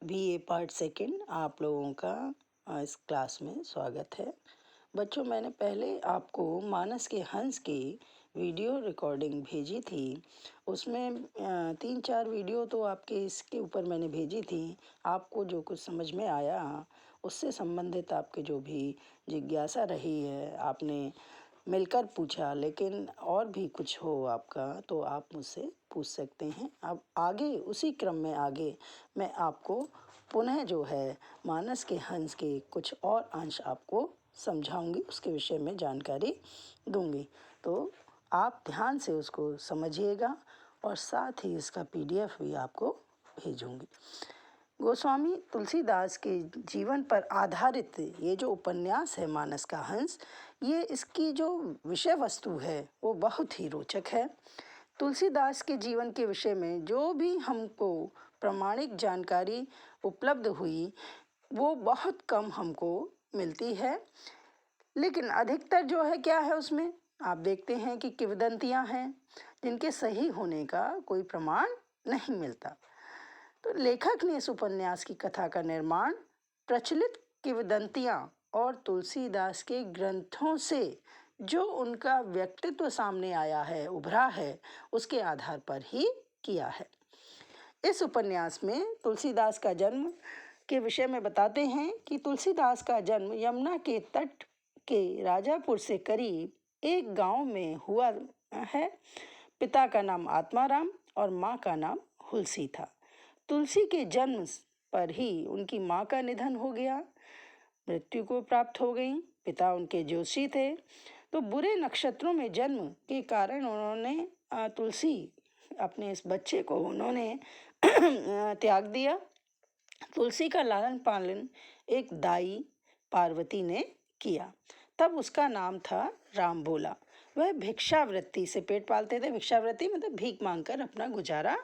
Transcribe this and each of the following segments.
BA part second आप लोगों का इस क्लास में स्वागत है। बच्चों, मैंने पहले आपको मानस के हंस की वीडियो रिकॉर्डिंग भेजी थी। उसमें 3-4 वीडियो तो आपके इसके ऊपर मैंने भेजी थी। आपको जो कुछ समझ में आया उससे संबंधित आपके जो भी जिज्ञासा रही है आपने मिलकर पूछा, लेकिन और भी कुछ हो आपका तो आप मुझसे पूछ सकते हैं। अब आगे उसी क्रम में आगे मैं आपको पुनः जो है मानस के हंस के कुछ और अंश आपको समझाऊंगी, उसके विषय में जानकारी दूंगी। तो आप ध्यान से उसको समझिएगा और साथ ही इसका पीडीएफ भी आपको भेजूंगी। गोस्वामी तुलसीदास के जीवन पर आधारित ये जो उपन्यास है मानस का हंस, ये इसकी जो विषय वस्तु है वो बहुत ही रोचक है। तुलसीदास के जीवन के विषय में जो भी हमको प्रामाणिक जानकारी उपलब्ध हुई वो बहुत कम हमको मिलती है, लेकिन अधिकतर जो है क्या है उसमें आप देखते हैं कि किंवदंतियां हैं जिनके सही होने का कोई प्रमाण नहीं मिलता। तो लेखक ने इस उपन्यास की कथा का निर्माण प्रचलित किंवदंतियां और तुलसीदास के ग्रंथों से जो उनका व्यक्तित्व सामने आया है, उभरा है, उसके आधार पर ही किया है। इस उपन्यास में तुलसीदास का जन्म के विषय में बताते हैं कि तुलसीदास का जन्म यमुना के तट के राजापुर से करीब एक गांव में हुआ है। पिता का नाम आत्माराम और माँ का नाम हुलसी था। तुलसी के जन्म पर ही उनकी माँ का निधन हो गया, मृत्यु को प्राप्त हो गई। पिता उनके ज्योतिषी थे, तो बुरे नक्षत्रों में जन्म के कारण उन्होंने तुलसी अपने इस बच्चे को उन्होंने त्याग दिया। तुलसी का लालन पालन एक दाई पार्वती ने किया। तब उसका नाम था राम भोला। वह भिक्षावृत्ति से पेट पालते थे। भिक्षावृत्ति मतलब भीख मांगकर अपना गुजारा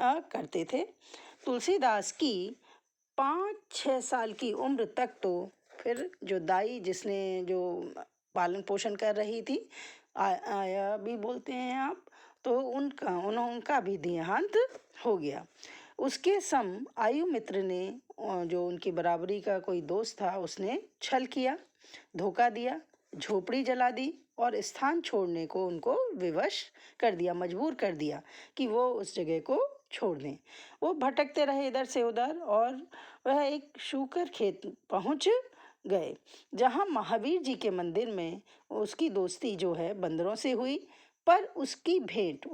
करते थे। तुलसीदास की 5-6 साल की उम्र तक तो फिर जो दाई जिसने जो पालन पोषण कर रही थी, आया भी बोलते हैं आप, तो उनका भी देहांत हो गया। उसके सम आयु मित्र ने जो उनकी बराबरी का कोई दोस्त था उसने छल किया, धोखा दिया, झोपड़ी जला दी और स्थान छोड़ने को उनको विवश कर दिया, मजबूर कर दिया कि वो उस जगह को छोड़ दें। वो भटकते रहे इधर से उधर और वह एक शूकर खेत पहुंच गए, जहां महावीर जी के मंदिर में उसकी दोस्ती जो है बंदरों से हुई। पर उसकी भेंट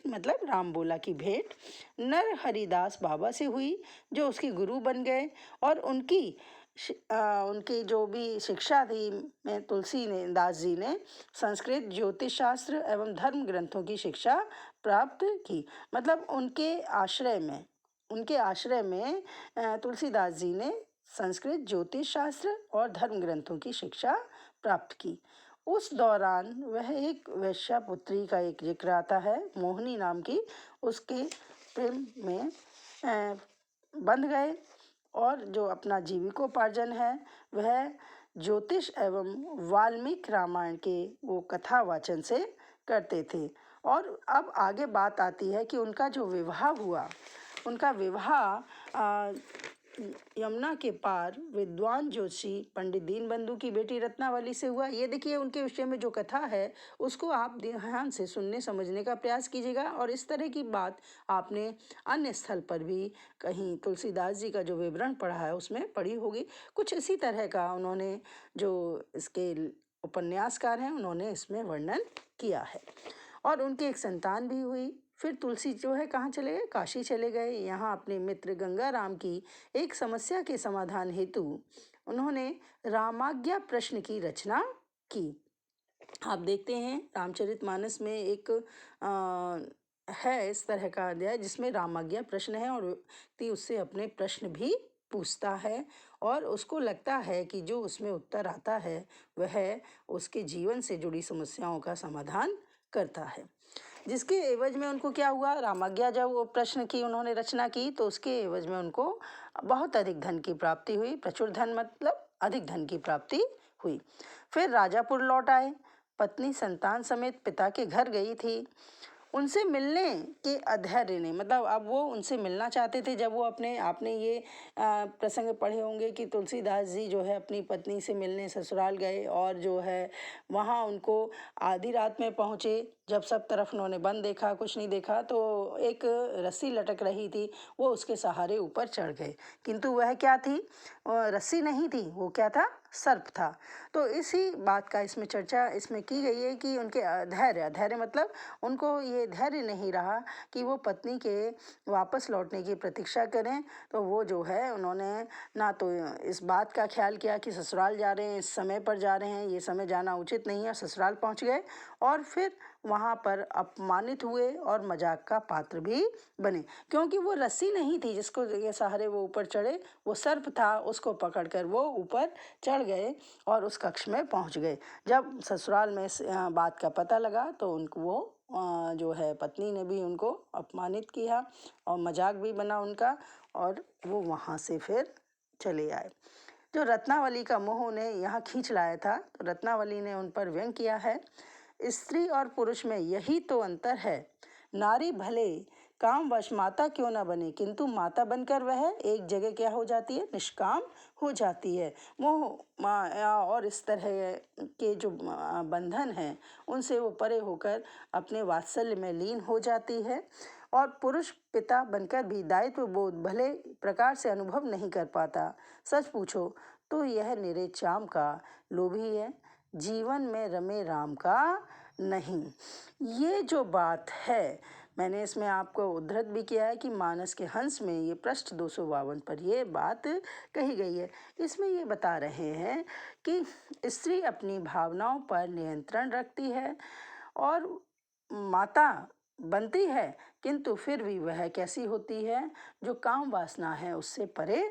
मतलब राम भोला की भेंट नर हरिदास बाबा से हुई, जो उसके गुरु बन गए और उनकी जो भी शिक्षा थी में तुलसी ने दास जी ने संस्कृत, ज्योतिष शास्त्र एवं धर्म ग्रंथों की शिक्षा प्राप्त की। मतलब उनके आश्रय में तुलसीदास जी ने संस्कृत, ज्योतिष शास्त्र और धर्म ग्रंथों की शिक्षा प्राप्त की। उस दौरान वह एक वैश्या पुत्री का एक जिक्र आता है, मोहिनी नाम की। उसके प्रेम में बंध गए और जो अपना जीविकोपार्जन है वह ज्योतिष एवं वाल्मीकि रामायण के वो कथा वाचन से करते थे। और अब आगे बात आती है कि उनका जो विवाह हुआ, उनका विवाह यमुना के पार विद्वान ज्योतिषी पंडित दीनबंधु की बेटी रत्नावली से हुआ। ये देखिए उनके विषय में जो कथा है उसको आप ध्यान से सुनने समझने का प्रयास कीजिएगा। और इस तरह की बात आपने अन्य स्थल पर भी कहीं तुलसीदास जी का जो विवरण पढ़ा है उसमें पढ़ी होगी। कुछ इसी तरह का उन्होंने जो इसके उपन्यासकार हैं उन्होंने इसमें वर्णन किया है। और उनकी एक संतान भी हुई। फिर तुलसी जो है कहाँ चले गए? काशी चले गए। यहाँ अपने मित्र गंगाराम की एक समस्या के समाधान हेतु उन्होंने रामाज्ञा प्रश्न की रचना की। आप देखते हैं रामचरितमानस में एक है इस तरह का अध्याय जिसमें रामाज्ञा प्रश्न है और व्यक्ति उससे अपने प्रश्न भी पूछता है और उसको लगता है कि जो उसमें उत्तर आता है वह उसके जीवन से जुड़ी समस्याओं का समाधान करता है। जिसके एवज में उनको क्या हुआ, रामाज्ञा जब वो प्रश्न की उन्होंने रचना की तो उसके एवज में उनको बहुत अधिक धन की प्राप्ति हुई। प्रचुर धन मतलब अधिक धन की प्राप्ति हुई। फिर राजापुर लौट आए। पत्नी संतान समेत पिता के घर गई थी। उनसे मिलने के अधैर्य ने, मतलब अब वो उनसे मिलना चाहते थे। जब वो आपने ये प्रसंग पढ़े होंगे कि तुलसीदास जी जो है अपनी पत्नी से मिलने ससुराल गए और जो है वहाँ उनको आधी रात में पहुँचे। जब सब तरफ उन्होंने बंद देखा, कुछ नहीं देखा, तो एक रस्सी लटक रही थी, वो उसके सहारे ऊपर चढ़ गए। किंतु वह क्या थी? रस्सी नहीं थी, वो क्या था? सर्प था। तो इसी बात का इसमें चर्चा इसमें की गई है कि उनके धैर्य मतलब उनको ये धैर्य नहीं रहा कि वो पत्नी के वापस लौटने की प्रतीक्षा करें। तो वो जो है उन्होंने ना तो इस बात का ख्याल किया कि ससुराल जा रहे हैं, इस समय पर जा रहे हैं, ये समय जाना उचित नहीं है, ससुराल पहुंच गए और फिर वहाँ पर अपमानित हुए और मजाक का पात्र भी बने। क्योंकि वो रस्सी नहीं थी जिसको ये सहारे वो ऊपर चढ़े, वो सर्प था, उसको पकड़कर वो ऊपर चढ़ गए और उस कक्ष में पहुँच गए। जब ससुराल में इस बात का पता लगा तो उनको वो जो है पत्नी ने भी उनको अपमानित किया और मजाक भी बना उनका, और वो वहाँ से फिर चले आए। जो रत्नावली का मोह उन्हें यहाँ खींच लाया था, तो रत्नावली ने उन पर व्यंग किया है। स्त्री और पुरुष में यही तो अंतर है। नारी भले कामवश माता क्यों न बने, किंतु माता बनकर वह एक जगह क्या हो जाती है? निष्काम हो जाती है। मोह माया और इस तरह के जो बंधन हैं उनसे वो परे होकर अपने वात्सल्य में लीन हो जाती है। और पुरुष पिता बनकर भी दायित्व बोध भले प्रकार से अनुभव नहीं कर पाता। सच पूछो तो यह निरे चाम का लोभी है, जीवन में रमे राम का नहीं। ये जो बात है, मैंने इसमें आपको उद्धृत भी किया है कि मानस के हंस में ये पृष्ठ 252 पर ये बात कही गई है। इसमें ये बता रहे हैं कि स्त्री अपनी भावनाओं पर नियंत्रण रखती है और माता बनती है, किंतु फिर भी वह कैसी होती है? जो काम वासना है उससे परे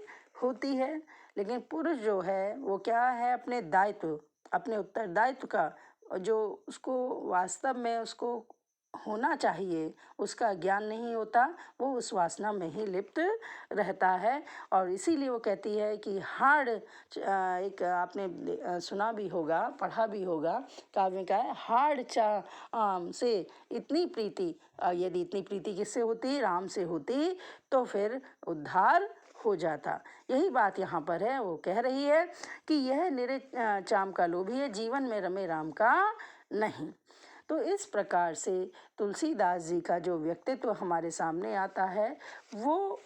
होती है। लेकिन पुरुष जो है वो क्या है? अपने दायित्व, अपने उत्तरदायित्व का जो उसको वास्तव में उसको होना चाहिए उसका ज्ञान नहीं होता, वो उस वासना में ही लिप्त रहता है। और इसीलिए वो कहती है कि हाड़, एक आपने सुना भी होगा, पढ़ा भी होगा, काव्य का है, हाड़ चा आम से इतनी प्रीति, यदि इतनी प्रीति किससे होती? राम से होती, तो फिर उद्धार हो जाता। यही बात यहाँ पर है, वो कह रही है कि यह निरे चाम का लोभी है, जीवन में रमे राम का नहीं। तो इस प्रकार से तुलसीदास जी का जो व्यक्तित्व हमारे सामने आता है वो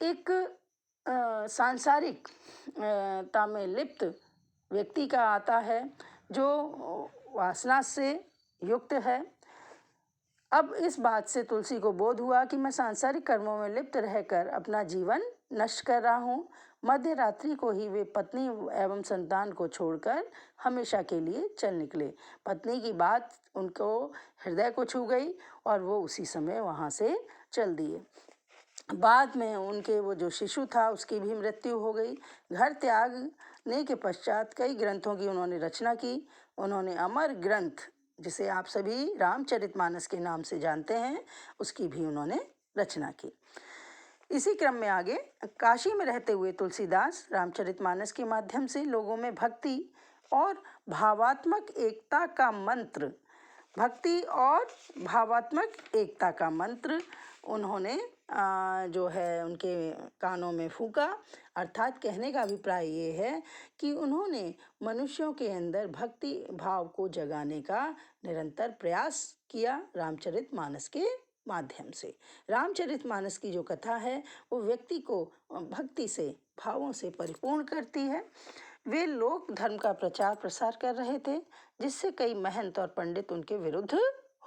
एक सांसारिक ता में लिप्त व्यक्ति का आता है, जो वासना से युक्त है। अब इस बात से तुलसी को बोध हुआ कि मैं सांसारिक कर्मों में लिप्त रहकर अपना जीवन नष्ट कर रहा हूँ। मध्य रात्रि को ही वे पत्नी एवं संतान को छोड़कर हमेशा के लिए चल निकले। पत्नी की बात उनको हृदय को छू गई और वो उसी समय वहाँ से चल दिए। बाद में उनके वो जो शिशु था उसकी भी मृत्यु हो गई। घर त्यागने के पश्चात कई ग्रंथों की उन्होंने रचना की। उन्होंने अमर ग्रंथ, जिसे आप सभी रामचरितमानस के नाम से जानते हैं, उसकी भी उन्होंने रचना की। इसी क्रम में आगे काशी में रहते हुए तुलसीदास रामचरितमानस के माध्यम से लोगों में भक्ति और भावात्मक एकता का मंत्र, भक्ति और भावात्मक एकता का मंत्र उन्होंने जो है उनके कानों में फूंका। अर्थात कहने का अभिप्राय ये है कि उन्होंने मनुष्यों के अंदर भक्ति भाव को जगाने का निरंतर प्रयास किया रामचरितमानस के माध्यम से। रामचरितमानस की जो कथा है वो व्यक्ति को भक्ति से, भावों से परिपूर्ण करती है। वे लोक धर्म का प्रचार प्रसार कर रहे थे, जिससे कई महंत और पंडित उनके विरुद्ध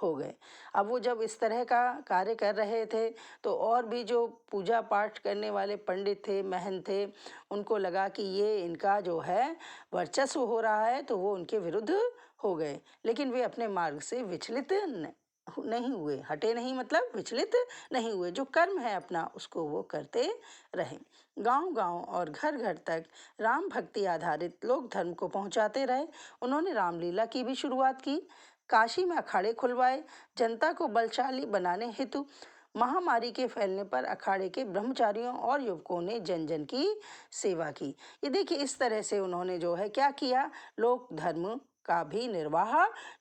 हो गए। अब वो जब इस तरह का कार्य कर रहे थे तो और भी जो पूजा पाठ करने वाले पंडित थे, महंत थे, उनको लगा कि ये इनका जो है वर्चस्व हो रहा है, तो वो उनके विरुद्ध हो गए। लेकिन वे अपने मार्ग से विचलित नहीं हुए, हटे नहीं, मतलब विचलित नहीं हुए। जो कर्म है अपना उसको वो करते रहे। गांव-गांव और घर-घर तक राम भक्ति आधारित लोक धर्म को पहुंचाते रहे। उन्होंने रामलीला की भी शुरुआत की, काशी में अखाड़े खुलवाए, जनता को बलशाली बनाने हेतु। महामारी के फैलने पर अखाड़े के ब्रह्मचारियों और युवकों ने जन जन की सेवा की। ये देखिए, इस तरह से उन्होंने जो है क्या किया, लोक धर्म का भी निर्वाह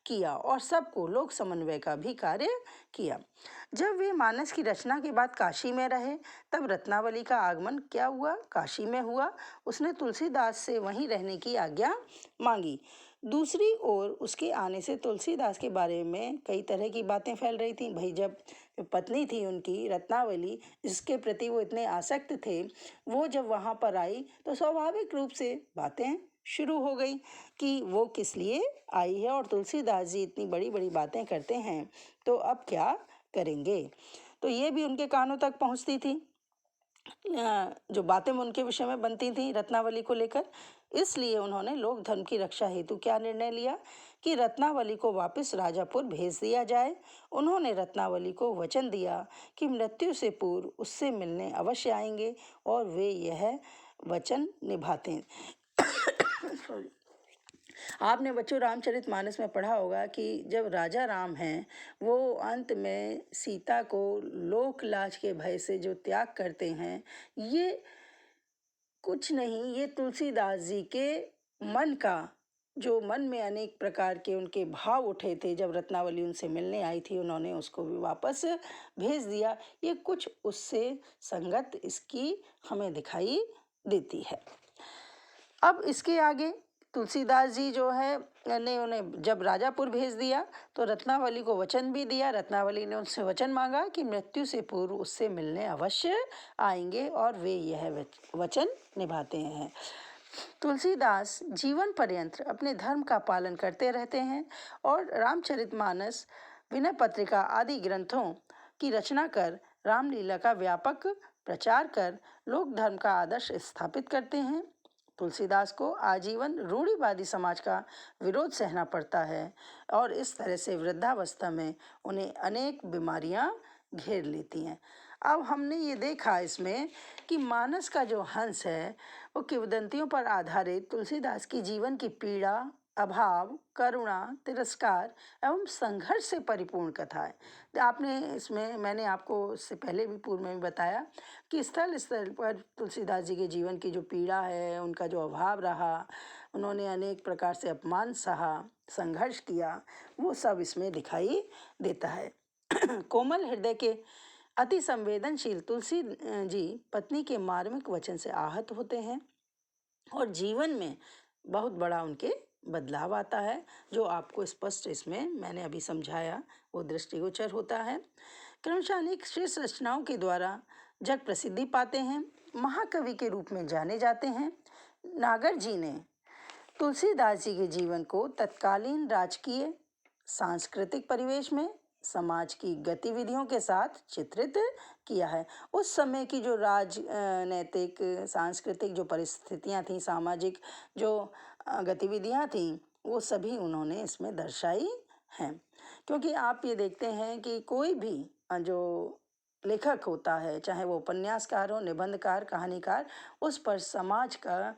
किया और सबको लोक समन्वय का भी कार्य किया। जब वे मानस की रचना के बाद काशी में रहे तब रत्नावली का आगमन क्या हुआ, काशी में हुआ। उसने तुलसीदास से वहीं रहने की आज्ञा मांगी। दूसरी ओर उसके आने से तुलसीदास के बारे में कई तरह की बातें फैल रही थीं। भाई जब पत्नी थी उनकी रत्नावली, जिसके प्रति वो इतने आसक्त थे, वो जब वहाँ पर आई तो स्वाभाविक रूप से बातें शुरू हो गई कि वो किस लिए आई है और तुलसीदास जी इतनी बड़ी बड़ी बातें करते हैं तो अब क्या करेंगे। तो ये भी उनके कानों तक पहुँचती थी, जो बातें उनके विषय में बनती थी रत्नावली को लेकर। इसलिए उन्होंने लोक धर्म की रक्षा हेतु क्या निर्णय लिया कि रत्नावली को वापस राजापुर भेज दिया जाए। उन्होंने रत्नावली को वचन दिया कि मृत्यु से पूर्व उससे मिलने अवश्य आएंगे और वे यह वचन निभाते। आपने बच्चों रामचरितमानस में पढ़ा होगा कि जब राजा राम हैं वो अंत में सीता को लोक लाज के भय से जो त्याग करते हैं, ये कुछ नहीं, ये तुलसीदास जी के मन का, जो मन में अनेक प्रकार के उनके भाव उठे थे जब रत्नावली उनसे मिलने आई थी, उन्होंने उसको भी वापस भेज दिया। ये कुछ उससे संगत इसकी हमें दिखाई देती है। अब इसके आगे तुलसीदास जी जो है ने उन्हें जब राजापुर भेज दिया तो रत्नावली को वचन भी दिया। रत्नावली ने उनसे वचन मांगा कि मृत्यु से पूर्व उससे मिलने अवश्य आएंगे और वे यह वचन निभाते हैं। तुलसीदास जीवन पर्यंत अपने धर्म का पालन करते रहते हैं और रामचरितमानस, विनय पत्रिका आदि ग्रंथों की रचना कर रामलीला का व्यापक प्रचार कर लोक धर्म का आदर्श स्थापित करते हैं। तुलसीदास को आजीवन रूढ़िवादी समाज का विरोध सहना पड़ता है और इस तरह से वृद्धावस्था में उन्हें अनेक बीमारियां घेर लेती हैं। अब हमने ये देखा इसमें कि मानस का जो हंस है वो किंवदंतियों पर आधारित तुलसीदास की जीवन की पीड़ा, अभाव, करुणा, तिरस्कार एवं संघर्ष से परिपूर्ण कथा है। आपने इसमें, मैंने आपको इससे पहले भी पूर्व में भी बताया कि स्थल स्थल पर तुलसीदास जी के जीवन की जो पीड़ा है, उनका जो अभाव रहा, उन्होंने अनेक प्रकार से अपमान सहा, संघर्ष किया, वो सब इसमें दिखाई देता है। कोमल हृदय के अति संवेदनशील तुलसी जी पत्नी के मार्मिक वचन से आहत होते हैं और जीवन में बहुत बड़ा उनके बदलाव आता है, जो आपको स्पष्ट इसमें मैंने अभी समझाया वो दृष्टिगोचर होता है। क्रमशः अनेक श्रेष्ठ रचनाओं के द्वारा जग प्रसिद्धि पाते हैं, महाकवि के रूप में जाने जाते हैं। नागर जी ने तुलसीदास जी के जीवन को तत्कालीन राजकीय सांस्कृतिक परिवेश में समाज की गतिविधियों के साथ चित्रित किया है। उस समय की जो राजनैतिक सांस्कृतिक जो परिस्थितियां थीं, सामाजिक जो गतिविधियां थीं, वो सभी उन्होंने इसमें दर्शाई हैं। क्योंकि आप ये देखते हैं कि कोई भी जो लेखक होता है, चाहे वो उपन्यासकार हो, निबंधकार, कहानीकार, उस पर समाज का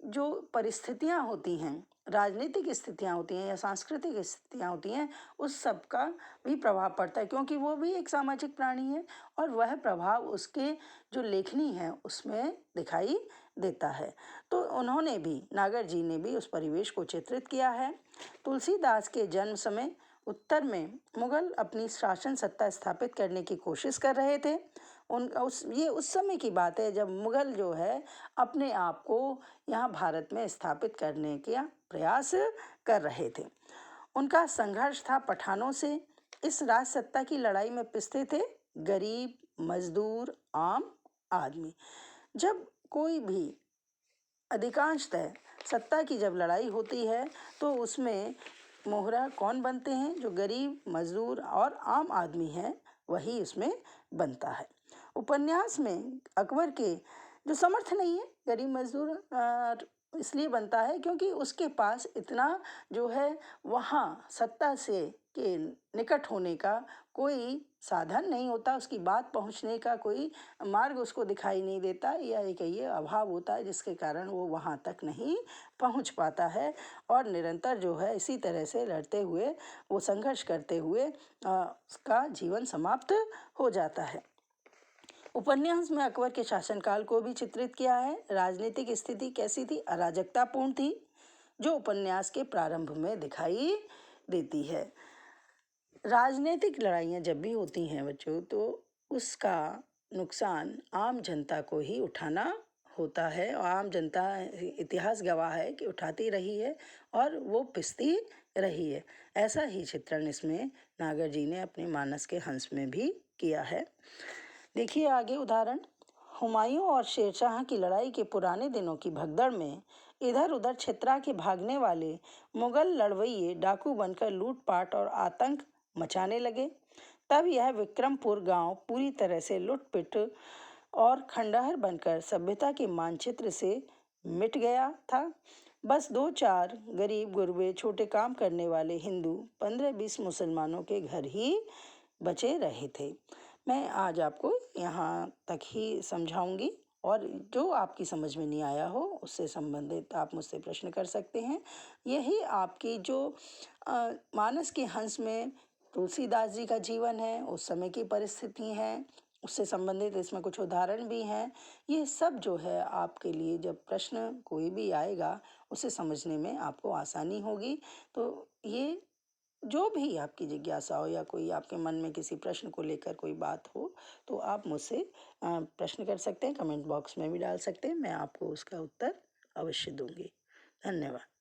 जो परिस्थितियां होती हैं, राजनीतिक स्थितियां होती हैं या सांस्कृतिक स्थितियां होती हैं, उस सब का भी प्रभाव पड़ता है, क्योंकि वो भी एक सामाजिक प्राणी है और वह प्रभाव उसके जो लेखनी है उसमें दिखाई देता है। तो उन्होंने भी, नागर जी ने भी उस परिवेश को चित्रित किया है। तुलसीदास के जन्म समय उत्तर में मुगल अपनी शासन सत्ता स्थापित करने की कोशिश कर रहे थे। ये उस समय की बात है जब मुगल जो है अपने आप को यहाँ भारत में स्थापित करने का प्रयास कर रहे थे। उनका संघर्ष था पठानों से। इस राज सत्ता की लड़ाई में पिसते थे गरीब, मजदूर, आम आदमी। जब कोई भी अधिकांशतः सत्ता की जब लड़ाई होती है तो उसमें मोहरा कौन बनते हैं? जो गरीब, मजदूर और आम आदमी हैं, वही उसमें बनता है। उपन्यास में अकबर के जो समर्थ नहीं है, गरीब मजदूर इसलिए बनता है क्योंकि उसके पास इतना जो है वहाँ सत्ता से के निकट होने का कोई साधन नहीं होता, उसकी बात पहुँचने का कोई मार्ग उसको दिखाई नहीं देता, या एक ये अभाव होता है जिसके कारण वो वहाँ तक नहीं पहुँच पाता है और निरंतर जो है इसी तरह से लड़ते हुए, वो संघर्ष करते हुए उसका जीवन समाप्त हो जाता है। उपन्यास में अकबर के शासनकाल को भी चित्रित किया है। राजनीतिक स्थिति कैसी थी? अराजकतापूर्ण थी। जो उपन्यास के प्रारंभ में दिखाई देती है। राजनीतिक लड़ाइयाँ जब भी होती हैं बच्चों, तो उसका नुकसान आम जनता को ही उठाना होता है और आम जनता इतिहास गवाह है कि उठाती रही है और वो पिसती रही है। ऐसा ही चित्रण इसमें नागर जी ने अपने मानस के हंस में भी किया है। देखिए आगे उदाहरण। हुमायूं और शेरशाह की लड़ाई के पुराने दिनों की भगदड़ में इधर उधर छितरा के भागने वाले मुगल लड़वैये डाकू बनकर लूटपाट और आतंक मचाने लगे। तब यह विक्रमपुर गांव पूरी तरह से लुटपिट और खंडहर बनकर सभ्यता के मानचित्र से मिट गया था। बस 2-4 गरीब गुरबे छोटे काम करने वाले हिंदू 15-20 मुसलमानों के घर ही बचे रहे थे। मैं आज आपको यहाँ तक ही समझाऊंगी और जो आपकी समझ में नहीं आया हो उससे संबंधित आप मुझसे प्रश्न कर सकते हैं। यही आपकी जो मानस के हंस में तुलसीदास जी का जीवन है, उस समय की परिस्थिति हैं, उससे संबंधित इसमें कुछ उदाहरण भी हैं। ये सब जो है आपके लिए जब प्रश्न कोई भी आएगा उसे समझने में आपको आसानी होगी। तो ये जो भी आपकी जिज्ञासा हो या कोई आपके मन में किसी प्रश्न को लेकर कोई बात हो तो आप मुझसे प्रश्न कर सकते हैं, कमेंट बॉक्स में भी डाल सकते हैं, मैं आपको उसका उत्तर अवश्य दूंगी। धन्यवाद।